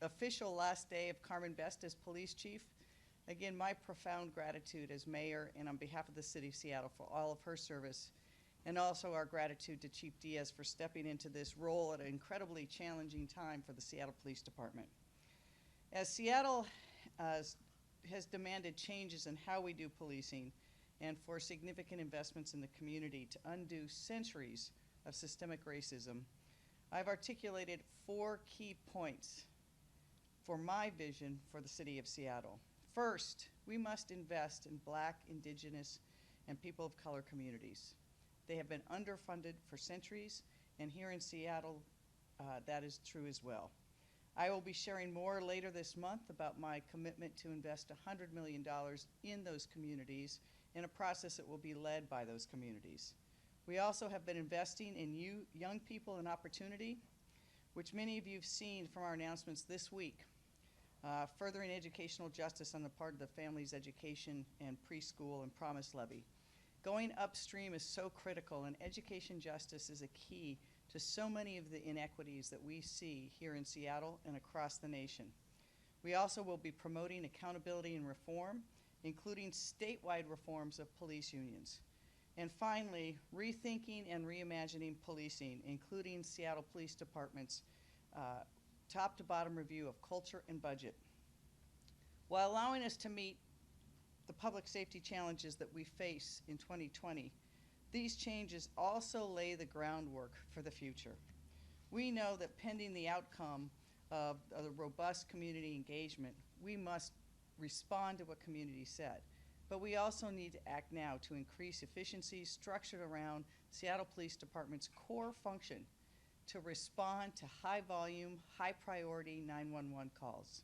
official last day of Carmen Best as police chief, again, my profound gratitude as mayor and on behalf of the city of Seattle for all of her service, and also our gratitude to Chief Diaz for stepping into this role at an incredibly challenging time for the Seattle Police Department. As Seattle has demanded changes in how we do policing and for significant investments in the community to undo centuries of systemic racism, I've articulated 4 key points for my vision for the city of Seattle. First, we must invest in Black, Indigenous, and people of color communities. They have been underfunded for centuries, and here in Seattle, that is true as well. I will be sharing more later this month about my commitment to invest $100 million in those communities in a process that will be led by those communities. We also have been investing in young people and opportunity, which many of you have seen from our announcements this week. Furthering educational justice on the part of the Families Education and Preschool and Promise Levy. Going upstream is so critical, and education justice is a key to so many of the inequities that we see here in Seattle and across the nation. We also will be promoting accountability and reform, including statewide reforms of police unions. And finally, rethinking and reimagining policing, including Seattle Police Department's top to bottom review of culture and budget. While allowing us to meet the public safety challenges that we face in 2020, these changes also lay the groundwork for the future. We know that pending the outcome of the robust community engagement, we must respond to what community said. But we also need to act now to increase efficiencies structured around Seattle Police Department's core function to respond to high volume, high priority 911 calls.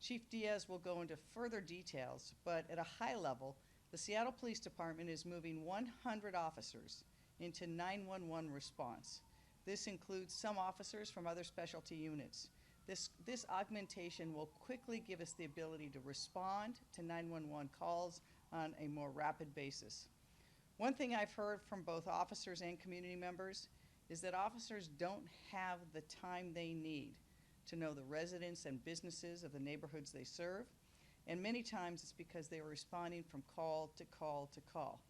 Chief Diaz will go into further details, but at a high level, the Seattle Police Department is moving 100 officers into 911 response. This includes some officers from other specialty units. This augmentation will quickly give us the ability to respond to 911 calls on a more rapid basis. One thing I've heard from both officers and community members is that officers don't have the time they need to know the residents and businesses of the neighborhoods they serve, and many times it's because they are responding from call to call to call.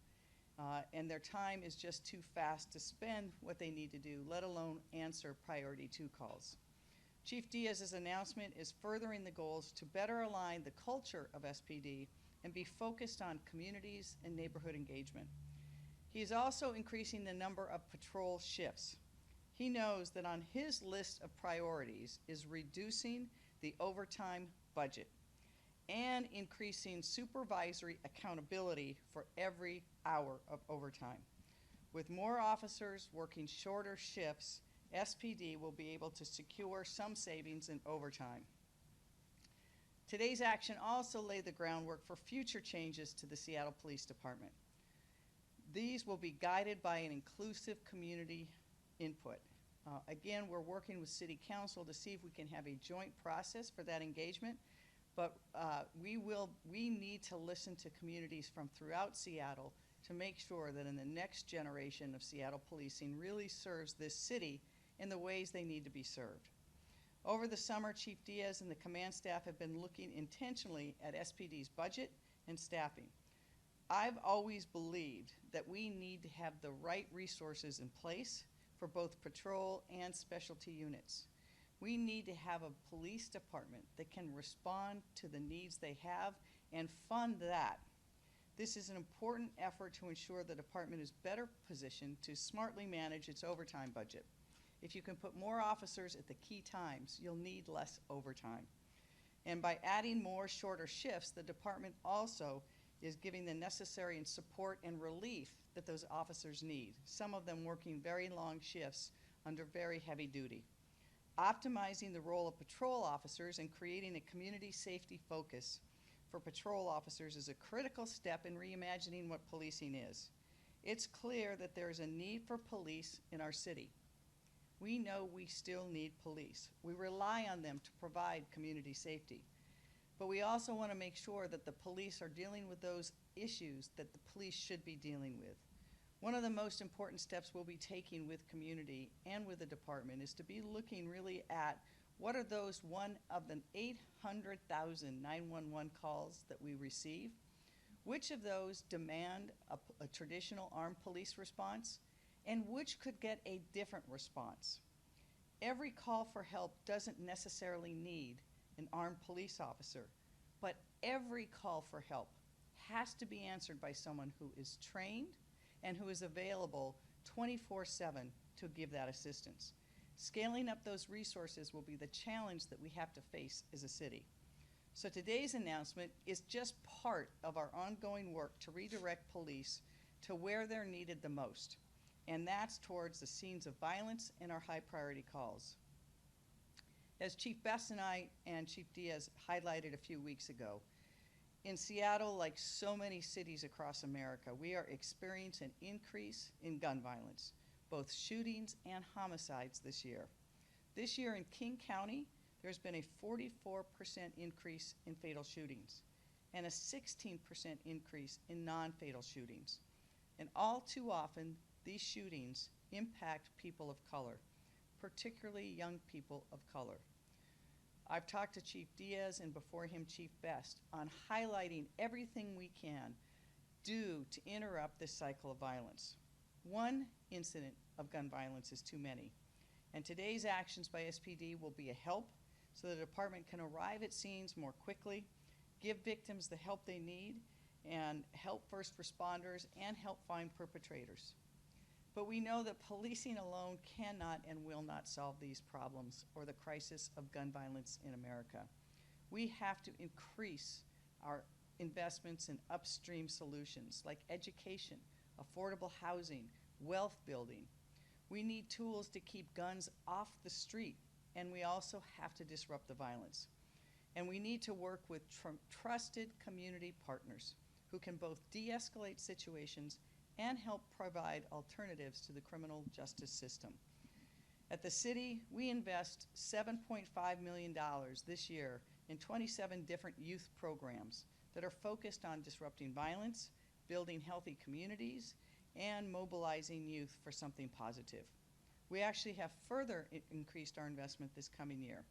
And their time is just too fast to spend what they need to do, let alone answer priority 2 calls. Chief Diaz's announcement is furthering the goals to better align the culture of SPD and be focused on communities and neighborhood engagement. He is also increasing the number of patrol shifts. He knows that on his list of priorities is reducing the overtime budget and increasing supervisory accountability for every hour of overtime. With more officers working shorter shifts, SPD will be able to secure some savings in overtime. Today's action also laid the groundwork for future changes to the Seattle Police Department. These will be guided by an inclusive community input. Again, we're working with City Council to see if we can have a joint process for that engagement, but we need to listen to communities from throughout Seattle to make sure that in the next generation of Seattle policing really serves this city in the ways they need to be served. Over the summer, Chief Diaz and the command staff have been looking intentionally at SPD's budget and staffing. I've always believed that we need to have the right resources in place for both patrol and specialty units. We need to have a police department that can respond to the needs they have and fund that. This is an important effort to ensure the department is better positioned to smartly manage its overtime budget. If you can put more officers at the key times, you'll need less overtime. And by adding more shorter shifts, the department also is giving the necessary support and relief that those officers need, some of them working very long shifts under very heavy duty. Optimizing the role of patrol officers and creating a community safety focus for patrol officers is a critical step in reimagining what policing is. It's clear that there is a need for police in our city. We know we still need police. We rely on them to provide community safety. But we also want to make sure that the police are dealing with those issues that the police should be dealing with. One of the most important steps we'll be taking with community and with the department is to be looking really at What are those one of the 800,000 911 calls that we receive? Which of those demand a traditional armed police response, and which could get a different response? Every call for help doesn't necessarily need an armed police officer, but every call for help has to be answered by someone who is trained and who is available 24/7 to give that assistance. Scaling up those resources will be the challenge that we have to face as a city. So today's announcement is just part of our ongoing work to redirect police to where they're needed the most, and that's towards the scenes of violence and our high priority calls. As Chief Best and I and Chief Diaz highlighted a few weeks ago, in Seattle, like so many cities across America, we are experiencing an increase in gun violence, both shootings and homicides this year. This year in King County, there's been a 44% increase in fatal shootings and a 16% increase in non-fatal shootings. And all too often, these shootings impact people of color, particularly young people of color. I've talked to Chief Diaz and before him Chief Best on highlighting everything we can do to interrupt this cycle of violence. One incident of gun violence is too many, and today's actions by SPD will be a help so the department can arrive at scenes more quickly, give victims the help they need, and help first responders and help find perpetrators. But we know that policing alone cannot and will not solve these problems or the crisis of gun violence in America. We have to increase our investments in upstream solutions like education, affordable housing, wealth building. We need tools to keep guns off the street, and we also have to disrupt the violence. And we need to work with trusted community partners who can both de-escalate situations and help provide alternatives to the criminal justice system. At the city, we invest $7.5 million this year in 27 different youth programs that are focused on disrupting violence, building healthy communities, and mobilizing youth for something positive. We actually have further increased our investment this coming year.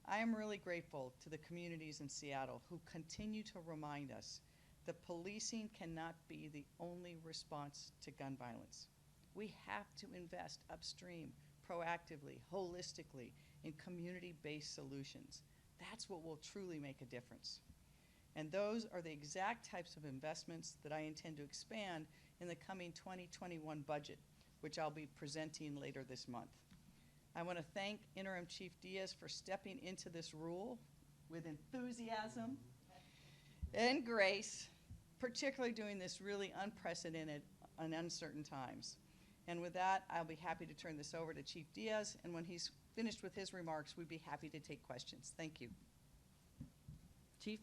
I am really grateful to the communities in Seattle who continue to remind us that policing cannot be the only response to gun violence. We have to invest upstream, proactively, holistically, in community-based solutions. That's what will truly make a difference. And those are the exact types of investments that I intend to expand in the coming 2021 budget, which I'll be presenting later this month. I want to thank Interim Chief Diaz for stepping into this role with enthusiasm and grace, particularly during this really unprecedented and uncertain times. And with that, I'll be happy to turn this over to Chief Diaz, and when he's finished with his remarks, we'd be happy to take questions. Thank you. Chief?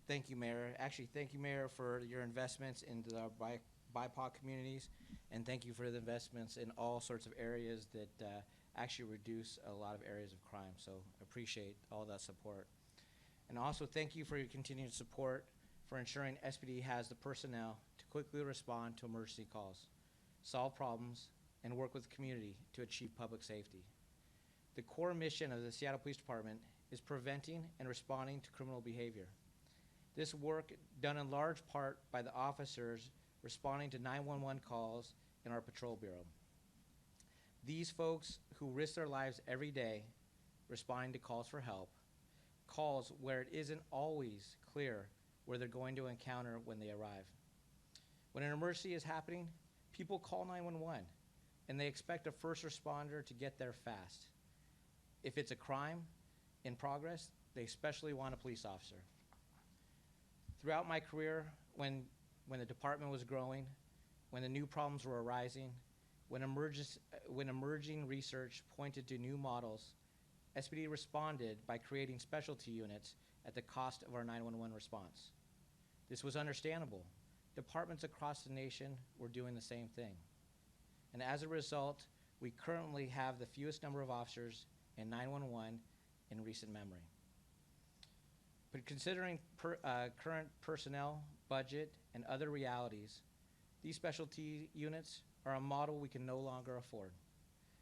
Thank you, Mayor. Actually, thank you, Mayor, for your investments into our BIPOC communities, and thank you for the investments in all sorts of areas that actually reduce a lot of areas of crime. So appreciate all that support. And also thank you for your continued support for ensuring SPD has the personnel to quickly respond to emergency calls, solve problems, and work with the community to achieve public safety. The core mission of the Seattle Police Department is preventing and responding to criminal behavior. This work done in large part by the officers responding to 911 calls in our patrol bureau. These folks who risk their lives every day responding to calls for help, calls where it isn't always clear where they're going to encounter when they arrive. When an emergency is happening, people call 911 and they expect a first responder to get there fast. If it's a crime in progress, they especially want a police officer. Throughout my career, when the department was growing, when the new problems were arising, when emerging research pointed to new models, SPD responded by creating specialty units at the cost of our 911 response. This was understandable. Departments across the nation were doing the same thing. And as a result, we currently have the fewest number of officers in 911 in recent memory. But considering current personnel, budget, and other realities, These specialty units are a model we can no longer afford.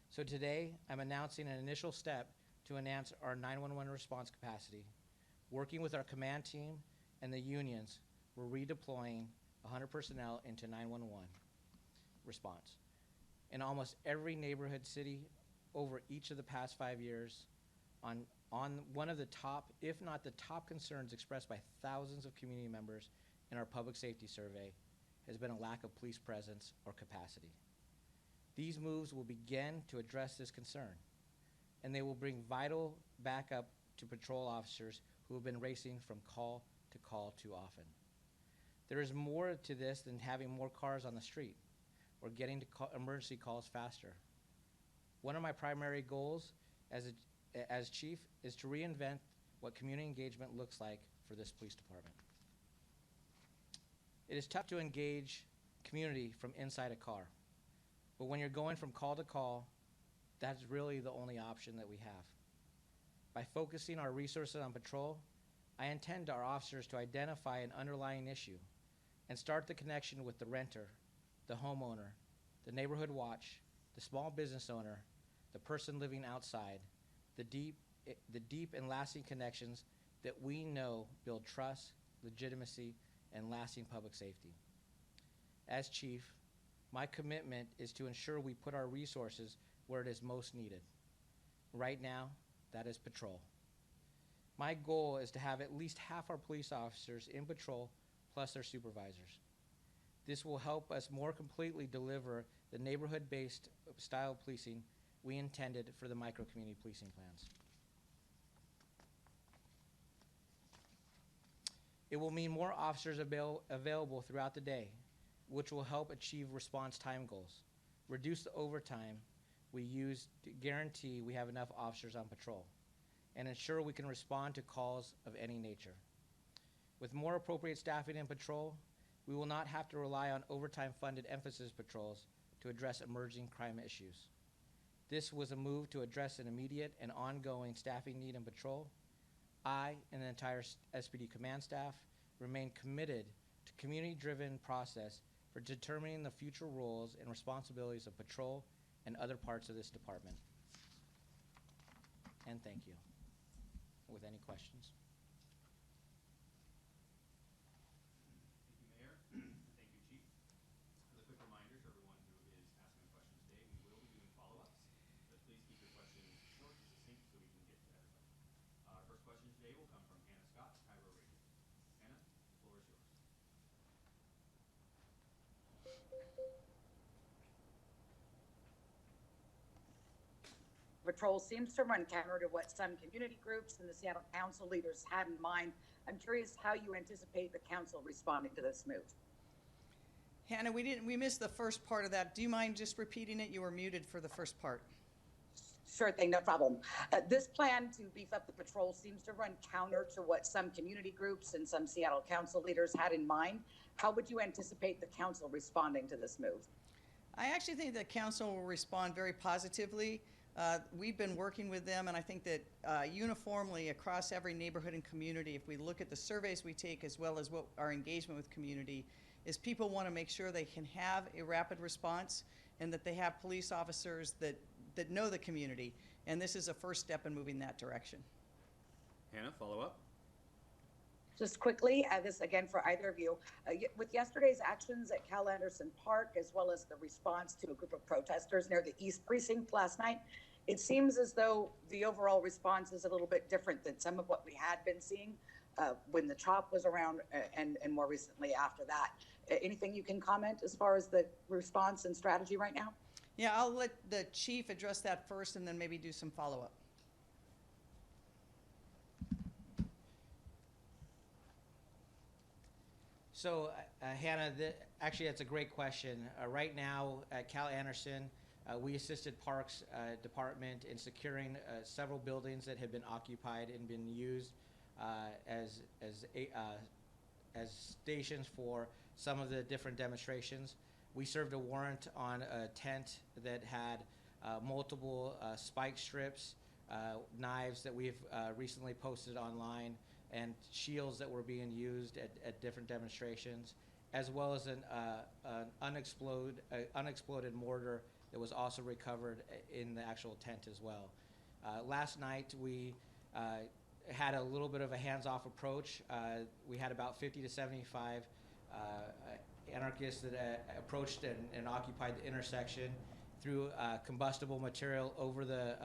So today, I'm announcing an initial step to enhance our 911 response capacity. Working with our command team and the unions, we're redeploying 100 personnel into 911 response. In almost every neighborhood city over each of the past 5 years, on one of the top, if not the top concerns expressed by thousands of community members in our public safety survey has been a lack of police presence or capacity. These moves will begin to address this concern, and they will bring vital backup to patrol officers who have been racing from call to call too often. There is more to this than having more cars on the street or getting to emergency calls faster. One of my primary goals as chief is to reinvent what community engagement looks like for this police department. It is tough to engage community from inside a car, but when you're going from call to call, that's really the only option that we have. By focusing our resources on patrol, I intend our officers to identify an underlying issue and start the connection with the renter, the homeowner, the neighborhood watch, the small business owner, the person living outside, the deep and lasting connections that we know build trust, legitimacy, and lasting public safety. As chief, my commitment is to ensure we put our resources where it is most needed. Right now, that is patrol. My goal is to have at least half our police officers in patrol plus their supervisors. This will help us more completely deliver the neighborhood-based style of policing we intended for the micro-community policing plans. It will mean more officers available throughout the day, which will help achieve response time goals, reduce the overtime we use to guarantee we have enough officers on patrol, and ensure we can respond to calls of any nature. With more appropriate staffing in patrol, we will not have to rely on overtime-funded emphasis patrols to address emerging crime issues. This was a move to address an immediate and ongoing staffing need in patrol. I and the entire SPD command staff remain committed to community-driven process for determining the future roles and responsibilities of patrol and other parts of this department. And thank you. With any questions? Thank you, Mayor. Thank you, Chief. As a quick reminder to everyone who is asking a question today, we will be doing follow-ups, but please keep your questions short and succinct so we can get to everybody. Our first question today will come from Hannah Scott, Cairo Radio. Hannah, the floor is yours. Patrol seems to run counter to what some community groups and the Seattle Council leaders had in mind. I'm curious how you anticipate the council responding to this move. Hannah, we missed the first part of that. Do you mind just repeating it? You were muted for the first part. Sure thing, no problem. This plan to beef up the patrol seems to run counter to what some community groups and some Seattle Council leaders had in mind. How would you anticipate the council responding to this move? I actually think the council will respond very positively. We've been working with them, and I think that uniformly across every neighborhood and community, if we look at the surveys we take as well as what our engagement with community is, people want to make sure they can have a rapid response and that they have police officers that know the community. And this is a first step in moving that direction. Hannah, follow up. Just quickly, this again for either of you, with yesterday's actions at Cal Anderson Park, as well as the response to a group of protesters near the East Precinct last night, it seems as though the overall response is a little bit different than some of what we had been seeing when the CHOP was around and more recently after that. Anything you can comment as far as the response and strategy right now? Yeah, I'll let the chief address that first and then maybe do some follow-up. So, Hannah, actually that's a great question. Right now at Cal Anderson, we assisted Parks Department in securing several buildings that had been occupied and been used as stations for some of the different demonstrations. We served a warrant on a tent that had multiple spike strips, knives that we've recently posted online, and shields that were being used at different demonstrations. as well as an unexploded mortar that was also recovered in the actual tent as well. Last night we had a little bit of a hands-off approach. We had about 50 to 75 anarchists that approached and occupied the intersection, threw combustible material over the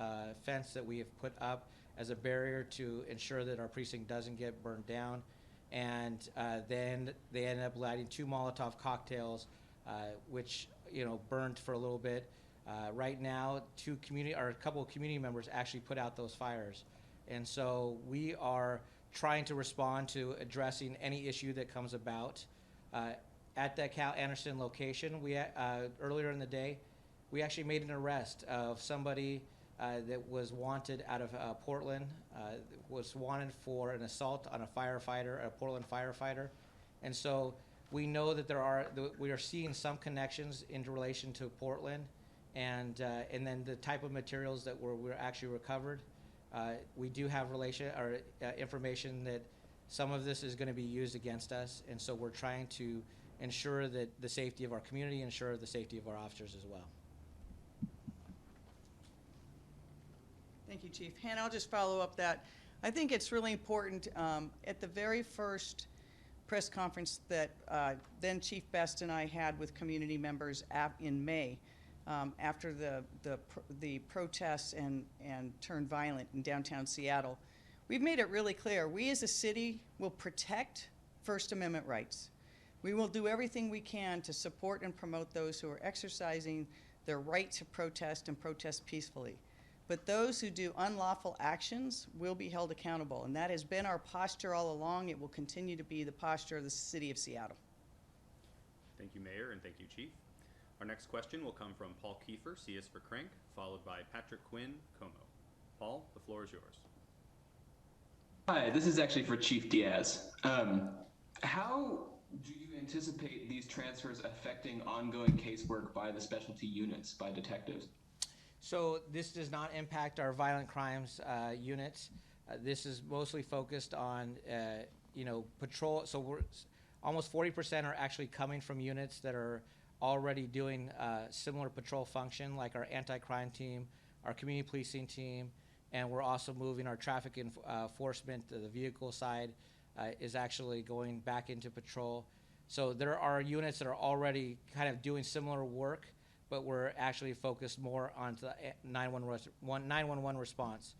fence that we have put up as a barrier to ensure that our precinct doesn't get burned down. And then they ended up lighting 2 Molotov cocktails, which burned for a little bit. Right now, a couple of community members actually put out those fires. And so we are trying to respond to addressing any issue that comes about. At that Cal Anderson location, we earlier in the day, we actually made an arrest of somebody that was wanted out of Portland, was wanted for an assault on a firefighter, a Portland firefighter. And so we know that we are seeing some connections in relation to Portland, and then the type of materials that were actually recovered. We do have information that some of this is going to be used against us, and so we're trying to ensure that the safety of our community, ensure the safety of our officers as well. Thank you, Chief. Hannah, I'll just follow up that. I think it's really important, at the very first press conference that then Chief Best and I had with community members in May, after the protests and turned violent in downtown Seattle, we've made it really clear, we as a city will protect First Amendment rights. We will do everything we can to support and promote those who are exercising their right to protest and protest peacefully. But those who do unlawful actions will be held accountable, and that has been our posture all along. It will continue to be the posture of the city of Seattle. Thank you, Mayor, and thank you, Chief. Our next question will come from Paul Kiefer, CS for Crank, followed by Patrick Quinn, Como. Paul, the floor is yours. Hi, this is actually for Chief Diaz. How do you anticipate these transfers affecting ongoing casework by the specialty units, by detectives? So this does not impact our violent crimes units. This is mostly focused on, patrol. So we're almost 40% are actually coming from units that are already doing similar patrol function, like our anti-crime team, our community policing team, and we're also moving our traffic enforcement. The vehicle side is actually going back into patrol. So there are units that are already kind of doing similar work, but we're actually focused more on the 911 response.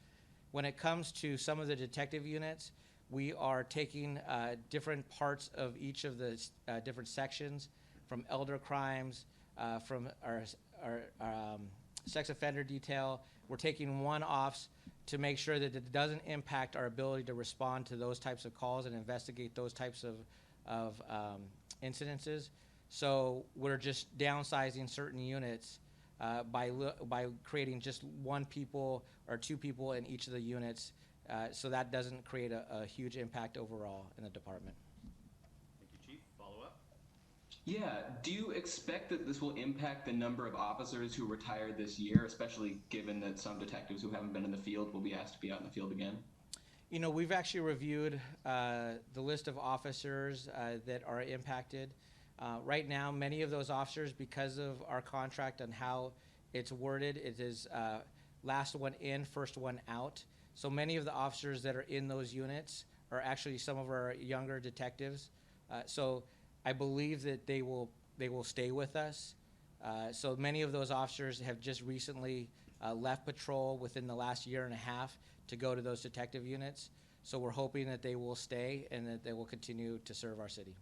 When it comes to some of the detective units, we are taking different parts of each of the different sections, from elder crimes, from our sex offender detail. We're taking one-offs to make sure that it doesn't impact our ability to respond to those types of calls and investigate those types of incidences. So we're just downsizing certain units by creating just 1 people or 2 people in each of the units, so that doesn't create a huge impact overall in the department. Thank you, Chief. Follow up? Yeah, do you expect that this will impact the number of officers who retire this year, especially given that some detectives who haven't been in the field will be asked to be out in the field again? We've actually reviewed the list of officers that are impacted. Right now, many of those officers, because of our contract and how it's worded, it is last one in, first one out. So many of the officers that are in those units are actually some of our younger detectives. So I believe that they will stay with us. So many of those officers have just recently left patrol within the last year and a half to go to those detective units. So we're hoping that they will stay and that they will continue to serve our city.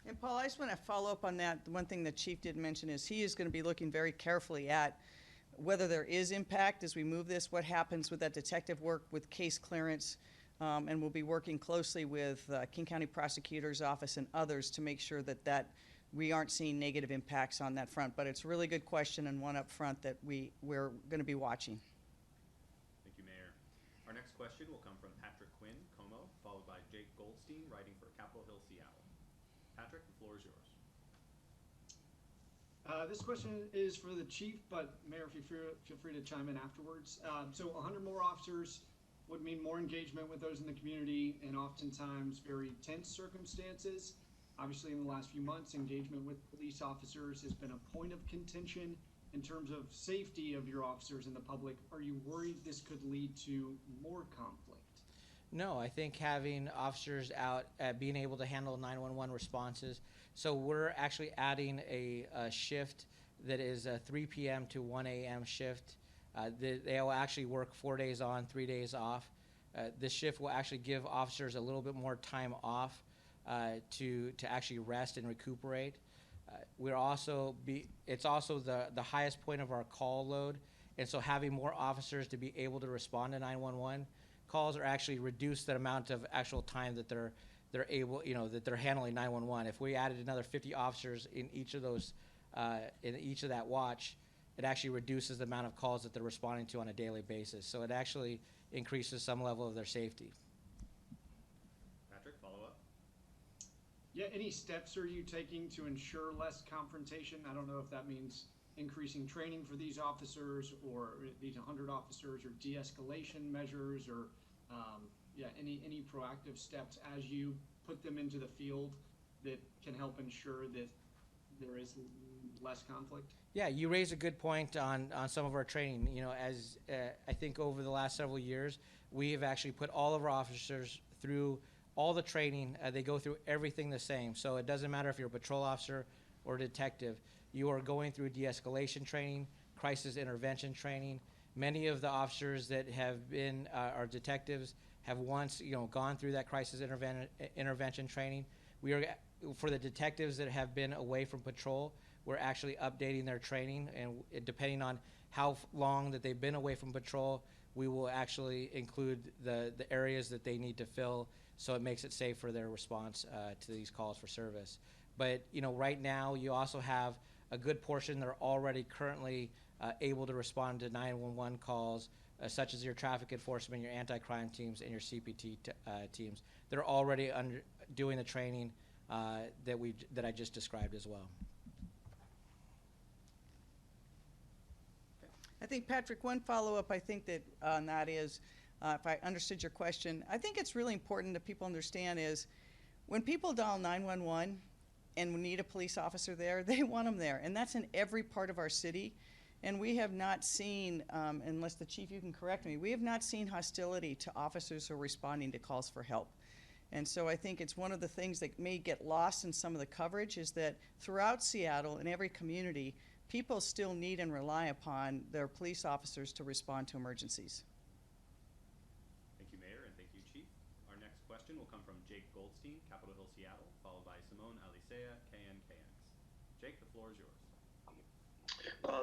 And Paul, I just want to follow up on that. The one thing that Chief did mention is he is going to be looking very carefully at whether there is impact as we move this, what happens with that detective work with case clearance, and we'll be working closely with King County Prosecutor's Office and others to make sure that we aren't seeing negative impacts on that front. But it's a really good question and one up front that we're going to be watching. Thank you, Mayor. Our next question will come from Patrick Quinn, Como, followed by Jake Goldstein, writing for Capitol Hill, Seattle. Patrick, the floor is yours. This question is for the chief, but Mayor, feel free to chime in afterwards. So 100 more officers would mean more engagement with those in the community and oftentimes very tense circumstances. Obviously, in the last few months, engagement with police officers has been a point of contention in terms of safety of your officers and the public. Are you worried this could lead to more conflict? No, I think having officers out being able to handle 911 responses. So we're actually adding a shift that is a 3 p.m. to 1 a.m. shift. They will actually work 4 days on, 3 days off. This shift will actually give officers a little bit more time off to actually rest and recuperate. It's also the highest point of our call load, and so having more officers to be able to respond to 911 calls are actually reduce the amount of actual time that they're able, that they're handling 911. If we added another 50 officers in each of those, in each of that watch, it actually reduces the amount of calls that they're responding to on a daily basis. So it actually increases some level of their safety. Patrick, follow up? Yeah, any steps are you taking to ensure less confrontation? I don't know if that means increasing training for these officers or these 100 officers or de-escalation measures or any proactive steps as you put them into the field that can help ensure that there is less conflict? Yeah, you raise a good point on some of our training. As I think over the last several years, we have actually put all of our officers through all the training. They go through everything the same. So it doesn't matter if you're a patrol officer or a detective. You are going through de-escalation training, crisis intervention training. Many of the officers that have been our detectives have once gone through that crisis intervention training. We are, for the detectives that have been away from patrol, we're actually updating their training, and depending on how long that they've been away from patrol, we will actually include the areas that they need to fill, so it makes it safe for their response to these calls for service. But right now you also have a good portion that are already currently able to respond to 911 calls, such as your traffic enforcement, your anti-crime teams, and your CPT teams. They're already doing the training that I just described as well. I think, Patrick, one follow-up I think that on that is, if I understood your question, I think it's really important that people understand is when people dial 911 and we need a police officer there, they want them there. And that's in every part of our city. And we have not seen, unless the chief, you can correct me, we have not seen hostility to officers who are responding to calls for help. And so I think it's one of the things that may get lost in some of the coverage is that throughout Seattle, in every community, people still need and rely upon their police officers to respond to emergencies. Thank you, Mayor, and thank you, Chief. Our next question will come from Jake Goldstein, Capitol Hill, Seattle, followed by Simone Alicea, KNKX. Jake, the floor is yours.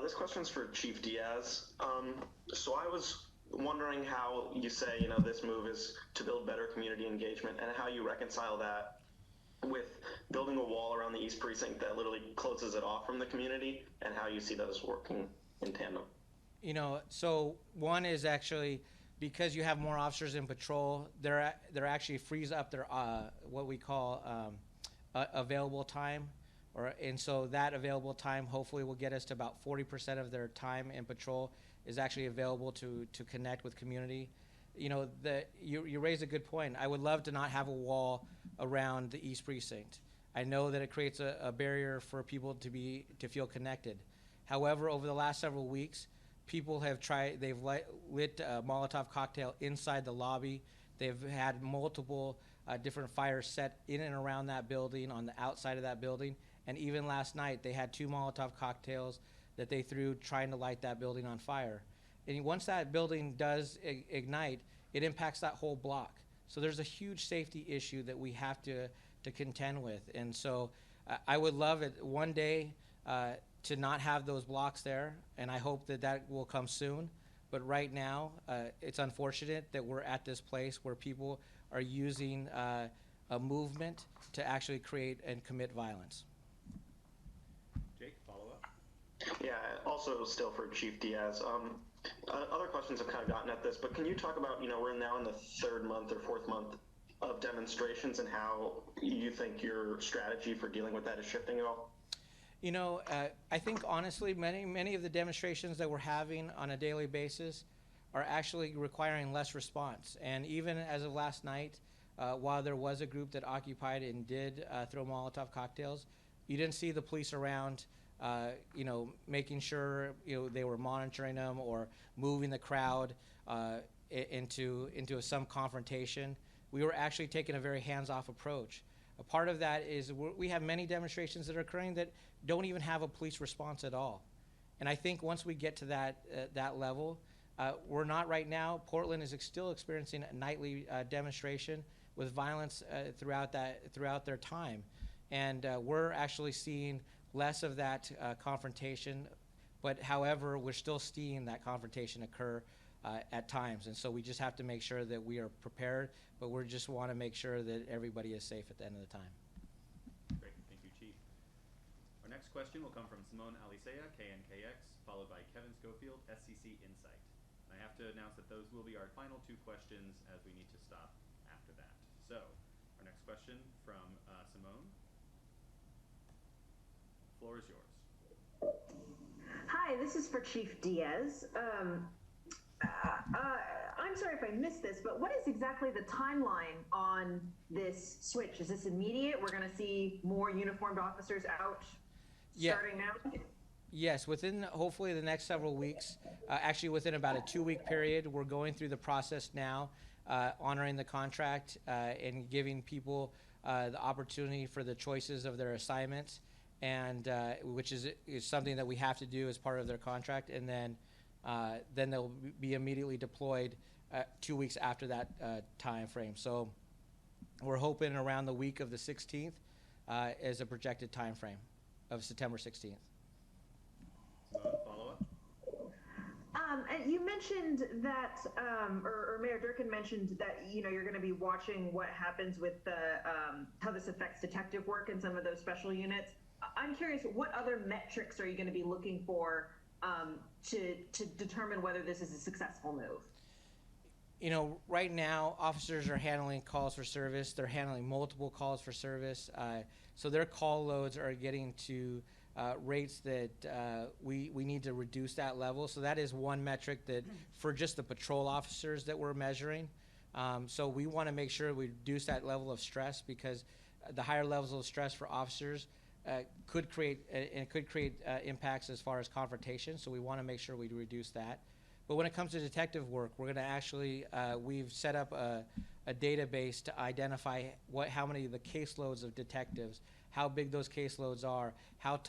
This question's for Chief Diaz. So I was wondering how you say, this move is to build better community engagement and how you reconcile that with building a wall around the East Precinct that literally closes it off from the community, and how you see those working in tandem. So one is actually because you have more officers in patrol, they're actually frees up their what we call available time. And so that available time hopefully will get us to about 40% of their time in patrol is actually available to connect with community. You raise a good point. I would love to not have a wall around the East Precinct. I know that it creates a barrier for people to feel connected. However, over the last several weeks, people have they've lit a Molotov cocktail inside the lobby. They've had multiple different fires set in and around that building, on the outside of that building. And even last night, they had 2 Molotov cocktails that they threw trying to light that building on fire. And once that building does ignite, it impacts that whole block. So there's a huge safety issue that we have to contend with. And so I would love it one day to not have those blocks there, and I hope that will come soon. But right now, it's unfortunate that we're at this place where people are using a movement to actually create and commit violence. Jake, follow up? Yeah, also still for Chief Diaz. Other questions have kind of gotten at this, but can you talk about, we're now in the 3rd month or 4th month of demonstrations and how you think your strategy for dealing with that is shifting at all? I think honestly, many of the demonstrations that we're having on a daily basis are actually requiring less response. And even as of last night, while there was a group that occupied and did throw Molotov cocktails, you didn't see the police around, making sure they were monitoring them or moving the crowd into some confrontation. We were actually taking a very hands-off approach. A part of that is we have many demonstrations that are occurring that don't even have a police response at all. And I think once we get to that level, we're not right now. Portland is still experiencing a nightly demonstration with violence throughout their time. And we're actually seeing less of that confrontation, but however, we're still seeing that confrontation occur at times. And so we just have to make sure that we are prepared, but we just want to make sure that everybody is safe at the end of the time. Great, thank you, Chief. Our next question will come from Simone Alicea, KNKX, followed by Kevin Schofield, SCC Insight. And I have to announce that those will be our final two questions as we need to stop after that. So, our next question from Simone. Floor is yours. Hi, this is for Chief Diaz. I'm sorry if I missed this, but what is exactly the timeline on this switch? Is this immediate? We're going to see more uniformed officers out starting now? Yes, within hopefully the next several weeks, actually within about a 2-week period, we're going through the process now, honoring the contract and giving people the opportunity for the choices of their assignments, and which is something that we have to do as part of their contract, and then they'll be immediately deployed 2 weeks after that time frame. So we're hoping around the week of the 16th as a projected time frame of September 16th. Follow-up? And you mentioned that, or Mayor Durkan mentioned that you're going to be watching what happens with how this affects detective work in some of those special units. I'm curious, what other metrics are you going to be looking for to determine whether this is a successful move? Right now, officers are handling calls for service. They're handling multiple calls for service. So their call loads are getting to rates that we need to reduce that level. So that is one metric that for just the patrol officers that we're measuring. So we want to make sure we reduce that level of stress, because the higher levels of stress for officers could create impacts as far as confrontation. So we want to make sure we reduce that. But when it comes to detective work, we're going to actually we've set up a database to identify how many of the caseloads of detectives, how big those caseloads are,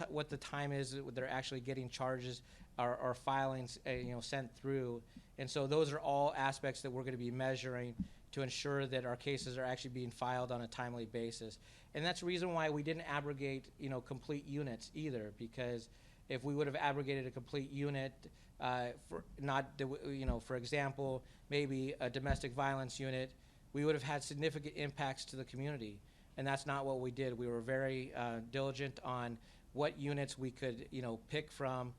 what the time is that they're actually getting charges or filings sent through. And so those are all aspects that we're going to be measuring to ensure that our cases are actually being filed on a timely basis. And that's the reason why we didn't abrogate complete units either, because if we would have abrogated a complete unit, for example, maybe a domestic violence unit, we would have had significant impacts to the community. And that's not what we did. We were very diligent on what units we could pick from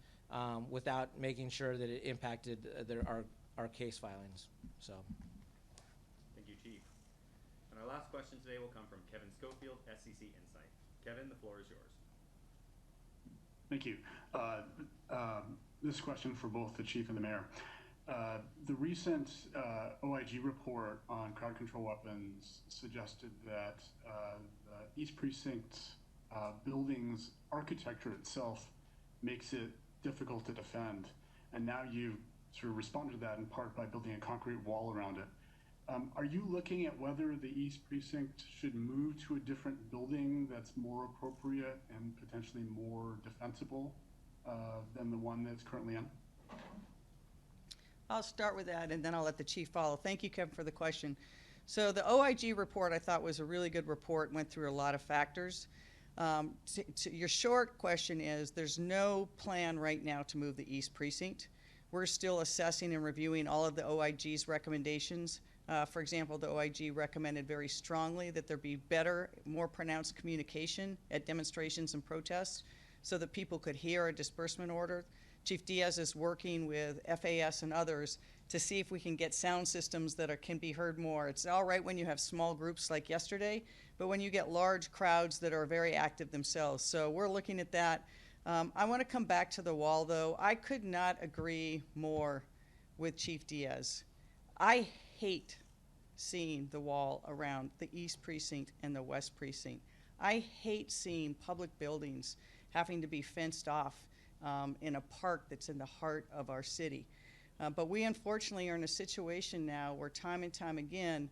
without making sure that it impacted our case filings. So. Thank you, Chief. And our last question today will come from Kevin Schofield, SCC Insight. Kevin, the floor is yours. Thank you. This question for both the Chief and the Mayor. The recent OIG report on crowd control weapons suggested that the East Precinct building's architecture itself makes it difficult to defend. And now you sort of responded to that in part by building a concrete wall around it. Are you looking at whether the East Precinct should move to a different building that's more appropriate and potentially more defensible than the one that's currently in? I'll start with that, and then I'll let the Chief follow. Thank you, Kevin, for the question. So the OIG report I thought was a really good report, went through a lot of factors. Your short question is, there's no plan right now to move the East Precinct. We're still assessing and reviewing all of the OIG's recommendations. For example, the OIG recommended very strongly that there be better, more pronounced communication at demonstrations and protests so that people could hear a disbursement order. Chief Diaz is working with FAS and others to see if we can get sound systems that can be heard more. It's all right when you have small groups like yesterday, but when you get large crowds that are very active themselves. So we're looking at that. I want to come back to the wall, though. I could not agree more with Chief Diaz. I hate seeing the wall around the East Precinct and the West Precinct. I hate seeing public buildings having to be fenced off in a park that's in the heart of our city. But we unfortunately are in a situation now where time and time again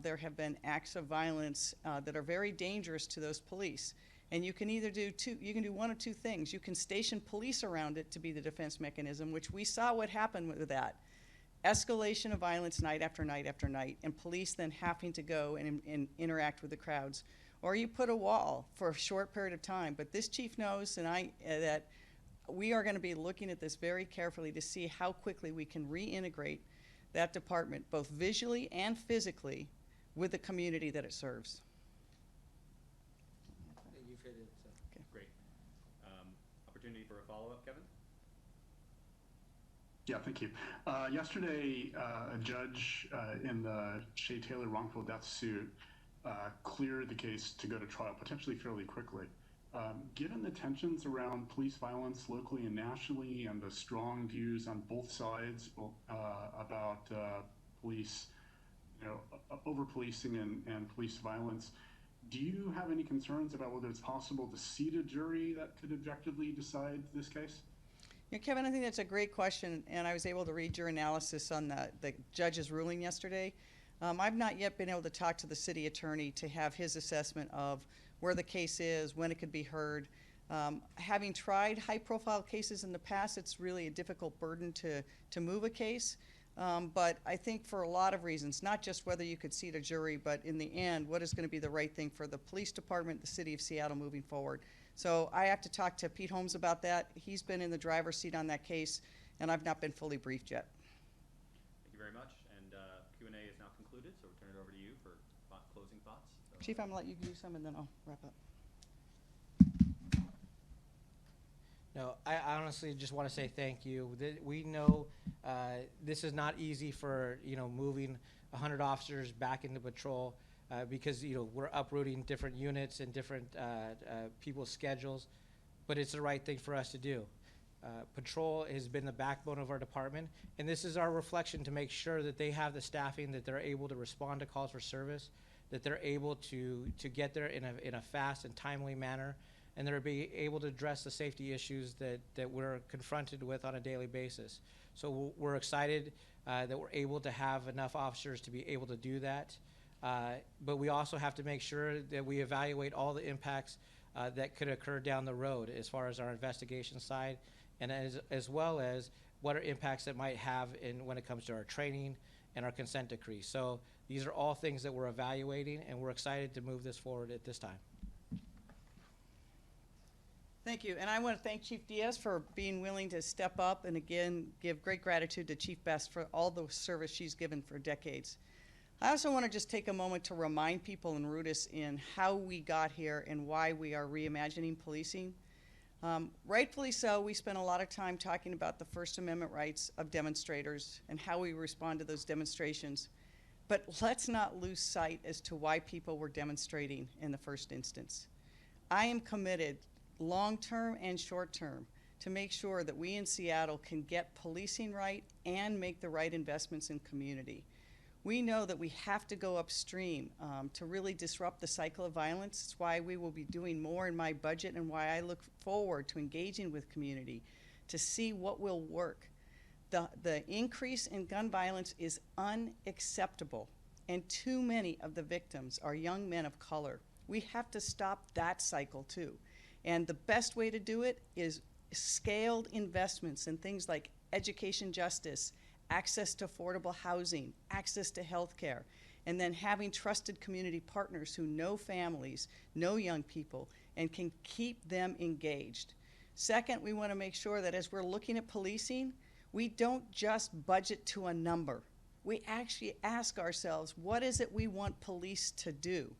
there have been acts of violence that are very dangerous to those police. And you can either do one of two things. You can station police around it to be the defense mechanism, which we saw what happened with that. Escalation of violence night after night after night, and police then having to go and interact with the crowds. Or you put a wall for a short period of time. But this chief knows, and that we are going to be looking at this very carefully to see how quickly we can reintegrate that department, both visually and physically, with the community that it serves. You've hit it. So. Okay. Great. Opportunity for a follow-up, Kevin? Yeah, thank you. Yesterday, a judge in the Shay Taylor wrongful death suit cleared the case to go to trial potentially fairly quickly. Given the tensions around police violence locally and nationally, and the strong views on both sides about police, over-policing and police violence, do you have any concerns about whether it's possible to seat a jury that could objectively decide this case? Yeah, Kevin, I think that's a great question, and I was able to read your analysis on the judge's ruling yesterday. I've not yet been able to talk to the city attorney to have his assessment of where the case is, when it could be heard. Having tried high-profile cases in the past, it's really a difficult burden to move a case. But I think for a lot of reasons, not just whether you could seat a jury, but in the end, what is going to be the right thing for the police department, the city of Seattle moving forward. So I have to talk to Pete Holmes about that. He's been in the driver's seat on that case, and I've not been fully briefed yet. Thank you very much. And Q&A is now concluded, so we'll turn it over to you for closing thoughts. So, Chief, I'm going to let you do some, and then I'll wrap up. No, I honestly just want to say thank you. We know this is not easy for moving 100 officers back into patrol because we're uprooting different units and different people's schedules, but it's the right thing for us to do. Patrol has been the backbone of our department, and this is our reflection to make sure that they have the staffing, that they're able to respond to calls for service, that they're able to get there in a fast and timely manner, and they're be able to address the safety issues that we're confronted with on a daily basis. So we're excited that we're able to have enough officers to be able to do that. But we also have to make sure that we evaluate all the impacts that could occur down the road as far as our investigation side, and as well as what are impacts that might have when it comes to our training and our consent decree. So these are all things that we're evaluating, and we're excited to move this forward at this time. Thank you, and I want to thank Chief Diaz for being willing to step up and again give great gratitude to Chief Best for all the service she's given for decades. I also want to just take a moment to remind people and root us in how we got here and why we are reimagining policing. Rightfully so, we spent a lot of time talking about the First Amendment rights of demonstrators and how we respond to those demonstrations. But let's not lose sight as to why people were demonstrating in the first instance. I am committed, long-term and short-term, to make sure that we in Seattle can get policing right and make the right investments in community. We know that we have to go upstream to really disrupt the cycle of violence. It's why we will be doing more in my budget and why I look forward to engaging with community to see what will work. The increase in gun violence is unacceptable, and too many of the victims are young men of color. We have to stop that cycle too. And the best way to do it is scaled investments in things like education justice, access to affordable housing, access to health care, and then having trusted community partners who know families, know young people, and can keep them engaged. Second, we want to make sure that as we're looking at policing, we don't just budget to a number. We actually ask ourselves, what is it we want police to do?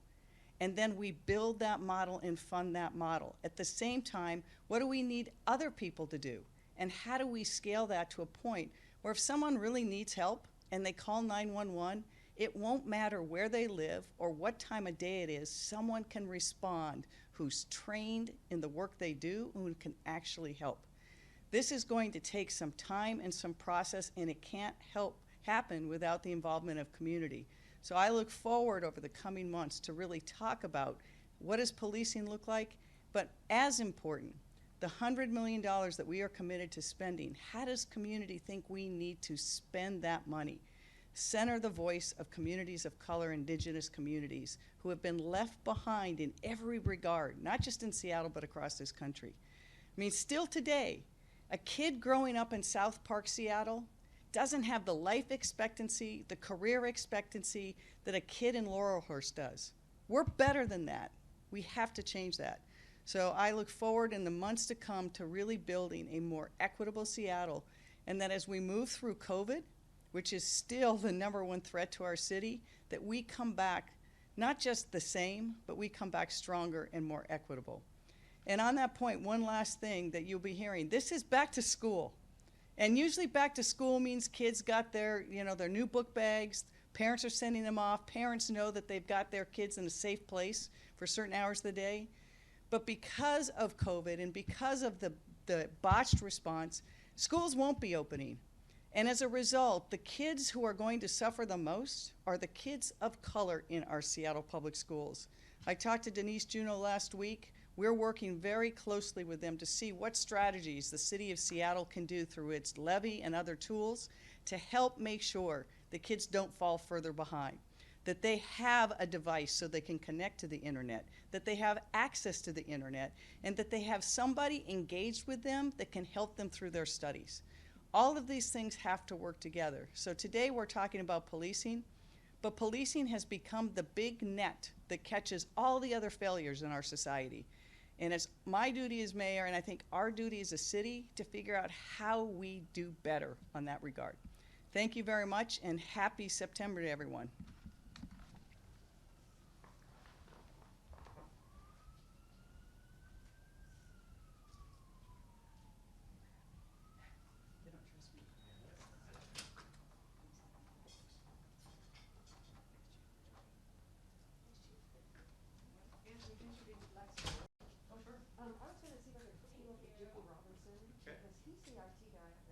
And then we build that model and fund that model. At the same time, what do we need other people to do? And how do we scale that to a point where if someone really needs help and they call 911, it won't matter where they live or what time of day it is, someone can respond who's trained in the work they do and who can actually help. This is going to take some time and some process, and it can't happen without the involvement of community. So I look forward over the coming months to really talk about what does policing look like, but as important, the $100 million that we are committed to spending, how does community think we need to spend that money? Center the voice of communities of color, indigenous communities who have been left behind in every regard, not just in Seattle, but across this country. I mean, still today, a kid growing up in South Park, Seattle, doesn't have the life expectancy, the career expectancy that a kid in Laurelhurst does. We're better than that. We have to change that. So I look forward in the months to come to really building a more equitable Seattle, and that as we move through COVID, which is still the #1 threat to our city, that we come back not just the same, but we come back stronger and more equitable. And on that point, one last thing that you'll be hearing, this is back to school. And usually back to school means kids got their, their new book bags, parents are sending them off, parents know that they've got their kids in a safe place for certain hours of the day. But because of COVID and because of the botched response, schools won't be opening. And as a result, the kids who are going to suffer the most are the kids of color in our Seattle public schools. I talked to Denise Juneau last week. We're working very closely with them to see what strategies the city of Seattle can do through its levy and other tools to help make sure the kids don't fall further behind, that they have a device so they can connect to the internet, that they have access to the internet, and that they have somebody engaged with them that can help them through their studies. All of these things have to work together. So today we're talking about policing, but policing has become the big net that catches all the other failures in our society. And it's my duty as mayor, and I think our duty as a city, to figure out how we do better on that regard. Thank you very much, and happy September to everyone. I was going to see if I could put you up with Jimmy Robinson, because he's the IT guy.